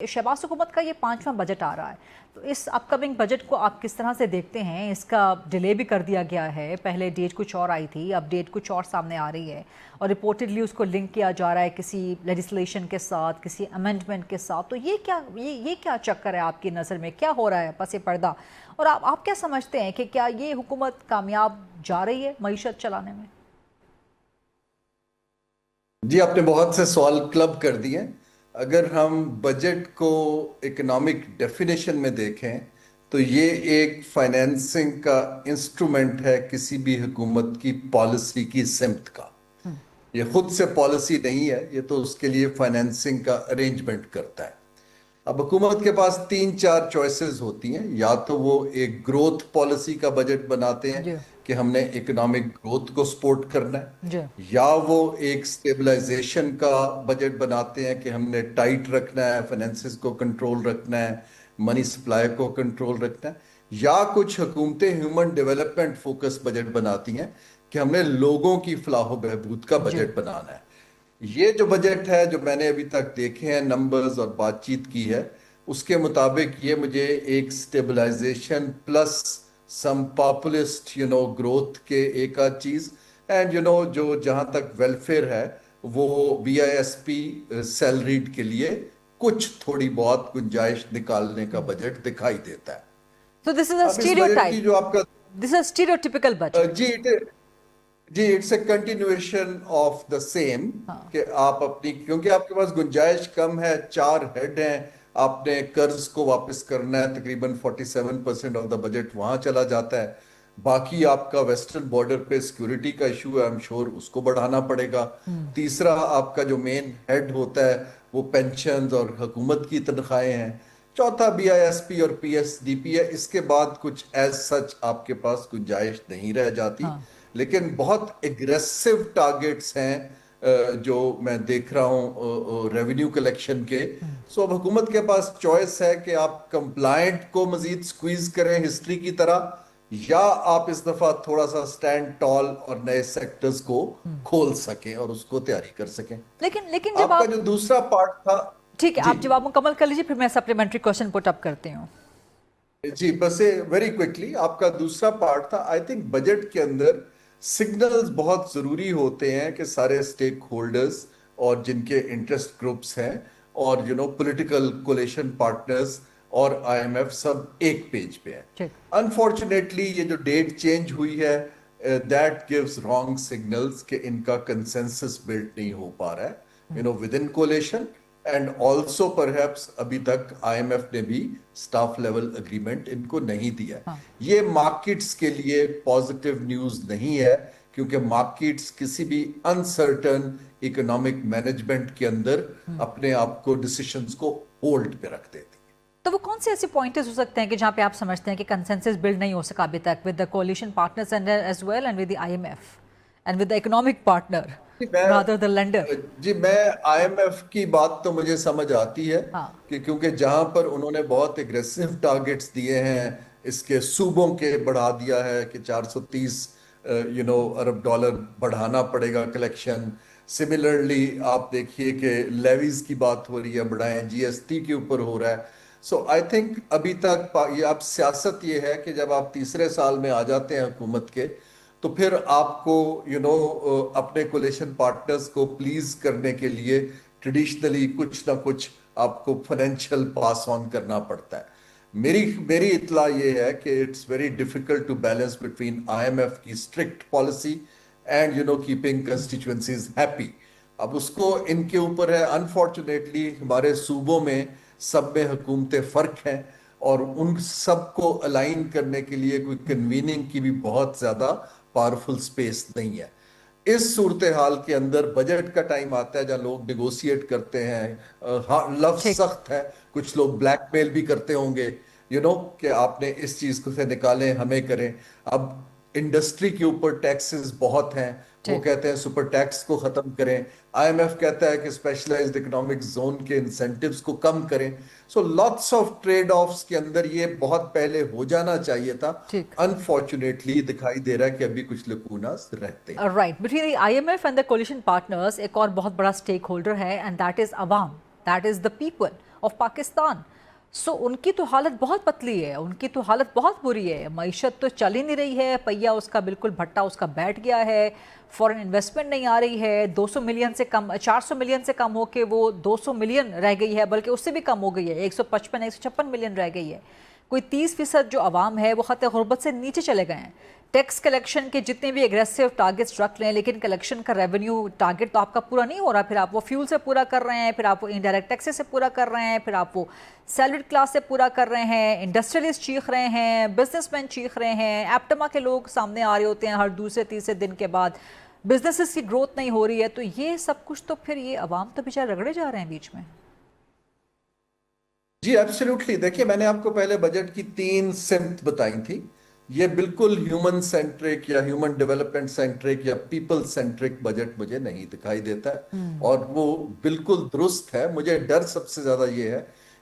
शहबाज हुकूमत का ये 5वां बजट आ रहा है, तो इस अपकमिंग बजट को आप किस तरह से देखते हैं? इसका डिले भी कर दिया गया है, पहले डेट कुछ और आई थी, अब डेट कुछ और सामने आ रही है और रिपोर्टेडली उसको लिंक किया जा रहा है किसी लेजिस्लेशन के साथ, किसी अमेंडमेंट के साथ। तो ये क्या चक्कर है आपकी नज़र में? क्या हो रहा है पसे पर्दा? और आप क्या समझते हैं कि क्या ये हुकूमत कामयाब जा रही है मईशत चलाने में? जी, आपने बहुत से सवाल क्लब कर दिए। अगर हम बजट को इकोनॉमिक डेफिनेशन में देखें तो ये एक फाइनेंसिंग का इंस्ट्रूमेंट है किसी भी हुकूमत की पॉलिसी की सिमत का। ये खुद से पॉलिसी नहीं है, ये तो उसके लिए फाइनेंसिंग का अरेंजमेंट करता है। अब हुकूमत के पास 3-4 चॉइसेस होती हैं। या तो वो एक ग्रोथ पॉलिसी का बजट बनाते हैं जी कि हमने इकोनॉमिक ग्रोथ को सपोर्ट करना जी। है, या वो एक स्टेबलाइजेशन का बजट बनाते हैं कि हमने टाइट रखना है, फाइनेंसेस को कंट्रोल रखना है, मनी सप्लाई को कंट्रोल रखना है, या कुछ हुकूमतें ह्यूमन डेवलपमेंट फोकस बजट बनाती हैं कि हमने लोगों की फलाह बहबूद का जी बजट बनाना है। ये जो बजट है जो मैंने अभी तक देखे हैं, नंबर्स और बातचीत की है, उसके मुताबिक ये मुझे एक स्टेबलाइजेशन प्लस सम पॉपुलिस्ट ग्रोथ के एक आध चीज, एंड जो जहां तक वेलफेयर है वो बीआईएसपी सैलरीड के लिए कुछ थोड़ी बहुत गुंजाइश निकालने का बजट दिखाई देता है। So this is a अब इस बजट stereotype. की जो आपका This is a stereotypical budget. जी जी, it's a continuation of the same हाँ कि आप अपनी, क्योंकि आपके पास गुंजाइश कम है, 4 हेड हैं, आपने कर्ज को वापस करना है, तकरीबन 47% ऑफ द बजट वहां चला जाता है। बाकी आपका वेस्टर्न बॉर्डर पे सिक्योरिटी का इशू है, आई एम श्योर उसको बढ़ाना पड़ेगा। तीसरा आपका जो मेन हेड होता है वो पेंशन और हुकूमत की तनख्वाहें हैं। चौथा बीआईएसपी और पीएसडीपी है। इसके बाद कुछ एज सच आपके पास गुंजाइश नहीं रह जाती। हाँ। लेकिन बहुत एग्रेसिव टारगेट्स हैं जो मैं देख रहा हूं रेवेन्यू कलेक्शन के। सो अब हुकूमत के पास चॉइस है कि आप कंप्लायंट को मजीद स्क्वीज करें हिस्ट्री की तरह, या आप इस दफा थोड़ा सा स्टैंड टॉल और नए सेक्टर्स को खोल सकें और उसको तैयारी कर सकें। लेकिन लेकिन जब आपका आप, जो दूसरा पार्ट था, ठीक है, जी आप जवाब मुकम्मल कर लीजिए, फिर मैं सप्लीमेंट्री क्वेश्चन पुट अप करती हूँ। जी, बस वेरी क्विकली आपका दूसरा पार्ट था। आई थिंक बजट के अंदर सिग्नल्स बहुत जरूरी होते हैं कि सारे स्टेक होल्डर्स और जिनके इंटरेस्ट ग्रुप्स हैं और पॉलिटिकल कोलेशन पार्टनर्स और आईएमएफ सब एक पेज पे हैं। ठीक। अनफॉर्चुनेटली ये जो डेट चेंज हुई है, दैट गिव्स रॉन्ग सिग्नल्स कि इनका कंसेंसस बिल्ड नहीं हो पा रहा है with in coalition, and also perhaps अभी तक आईएमएफ ने भी स्टाफ लेवल एग्रीमेंट इनको नहीं दिया है। हाँ ये मार्केट्स के लिए पॉजिटिव न्यूज नहीं है, क्योंकि मार्केट्स किसी भी अनसर्टन इकोनॉमिक मैनेजमेंट के अंदर अपने आप को डिसीजंस को होल्ड पे रख देती है। तो वो कौन से ऐसे पॉइंटर्स हो सकते हैं कि जहाँ पे आप समझते हैं कि कंसेंसस बिल्ड नहीं हो सका अभी तक with the कोalition partners and as well and with the IMF and with the economic partner जी रादर द लेंडर? मैं आईएमएफ की बात तो मुझे समझ आती है हाँ कि क्योंकि जहां पर उन्होंने बहुत एग्रेसिव टारगेट्स दिए हैं, इसके सूबों के बढ़ा दिया है कि 430 अरब डॉलर बढ़ाना पड़ेगा कलेक्शन। सिमिलरली आप देखिए कि लेवीज की बात हो रही है, बढ़ाएं, जीएसटी के ऊपर हो रहा है। सो आई थिंक अभी तक ये अब सियासत ये है कि जब आप तीसरे साल में आ जाते हैं हुकूमत के, तो फिर आपको अपने कोलेशन पार्टनर्स को प्लीज करने के लिए ट्रेडिशनली कुछ ना कुछ आपको फाइनेंशियल पास ऑन करना पड़ता है। मेरी मेरी इतला ये है कि it's very difficult to balance between IMF की strict policy and keeping constituencies happy. अब उसको इनके ऊपर है। अनफॉर्चुनेटली हमारे सूबों में सब में हुकूमतें फर्क हैं और उन सब को अलाइन करने के लिए कोई कन्वीनिंग की भी बहुत ज्यादा पावरफुल स्पेस नहीं है। इस सूरत हाल के अंदर बजट का टाइम आता है जहां लोग नेगोशिएट करते हैं। हाँ, लफ्ज ठीक। सख्त है, कुछ लोग ब्लैकमेल भी करते होंगे कि आपने इस चीज को से निकालें, हमें करें। अब इंडस्ट्री के ऊपर टैक्सेस बहुत हैं, वो ठीक। कहते हैं सुपर टैक्स को खत्म करें। आईएमएफ कहता है कि स्पेशलाइज्ड इकोनॉमिक जोन के इंसेंटिव्स को कम करें। So lots of trade offs के अंदर ये बहुत पहले हो जाना चाहिए था। ठीक। अनफॉर्चुनेटली दिखाई दे रहा है कि अभी कुछ लकूनास रहते हैं। Right, between the IMF and the कोalition partners एक और बहुत बड़ा स्टेक होल्डर है एंड दैट इज अवाम, that is the people. Of Pakistan. So उनकी तो हालत बहुत पतली है, उनकी तो हालत बहुत बुरी है, मईशत तो चल ही नहीं रही है, पहिया उसका बिल्कुल भट्टा उसका बैठ गया है, फॉरेन इन्वेस्टमेंट नहीं आ रही है, 200 मिलियन से कम 400 मिलियन से कम होके वो 200 मिलियन रह गई है, बल्कि उससे भी कम हो गई है, 155 156 मिलियन रह गई है। कोई 30% जो आवाम है वो खत गुर्बत से नीचे चले गए हैं। टैक्स कलेक्शन के जितने भी एग्रेसिव टारगेट्स रख लें, लेकिन कलेक्शन का रेवेन्यू टारगेट तो आपका पूरा नहीं हो रहा। फिर आप वो फ्यूल से पूरा कर रहे हैं, फिर आप वो इनडायरेक्ट टैक्सेस से पूरा कर रहे हैं, फिर आप वो सैलरीड क्लास से पूरा कर रहे हैं, इंडस्ट्रियलिस्ट चीख रहे हैं, बिजनेसमैन चीख रहे हैं, एप्टमा के लोग सामने आ रहे होते हैं हर दूसरे तीसरे दिन के बाद, बिजनेसेस की ग्रोथ नहीं हो रही है। तो ये सब कुछ तो फिर ये अवाम तो बेचारे रगड़े जा रहे हैं बीच में। जी एब्सोल्युटली। देखिए, मैंने आपको पहले बजट की 3 सिम्त बताई थी। ये बिल्कुल ह्यूमन सेंट्रिक या ह्यूमन डेवलपमेंट सेंट्रिक या पीपल सेंट्रिक बजट मुझे नहीं दिखाई देता है, और वो बिल्कुल दुरुस्त है। मुझे डर सबसे ज्यादा ये है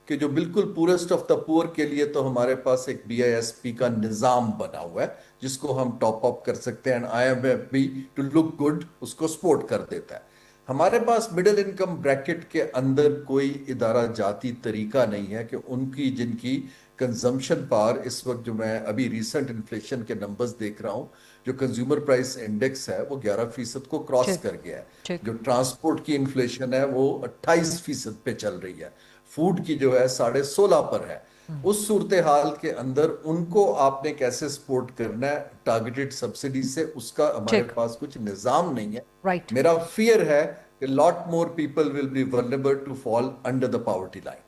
कि जो बिल्कुल पूरेस्ट ऑफ द पुअर के लिए तो हमारे पास एक बीआईएसपी का निजाम बना हुआ है जिसको हम टॉप अप कर सकते हैं, एंड आईएमएफ भी टू लुक गुड उसको सपोर्ट कर देता है। हमारे पास मिडिल इनकम ब्रैकेट के अंदर कोई इदारा जाती तरीका नहीं है कि उनकी जिनकी कंजम्पशन पावर इस वक्त, जो मैं अभी रिसेंट इन्फ्लेशन के नंबर्स देख रहा हूं, जो कंज्यूमर प्राइस इंडेक्स है वो 11% को क्रॉस ठीक कर गया है। ठीक। जो ट्रांसपोर्ट की इन्फ्लेशन है वो 28% पे चल रही है। फूड की जो है 16.5 पर है। उस सूरत हाल के अंदर उनको आपने कैसे सपोर्ट करना है टारगेटेड सब्सिडी से, उसका हमारे ठीक। पास कुछ निजाम नहीं है। राइट। मेरा फियर है कि lot more people will be vulnerable to fall under the poverty line.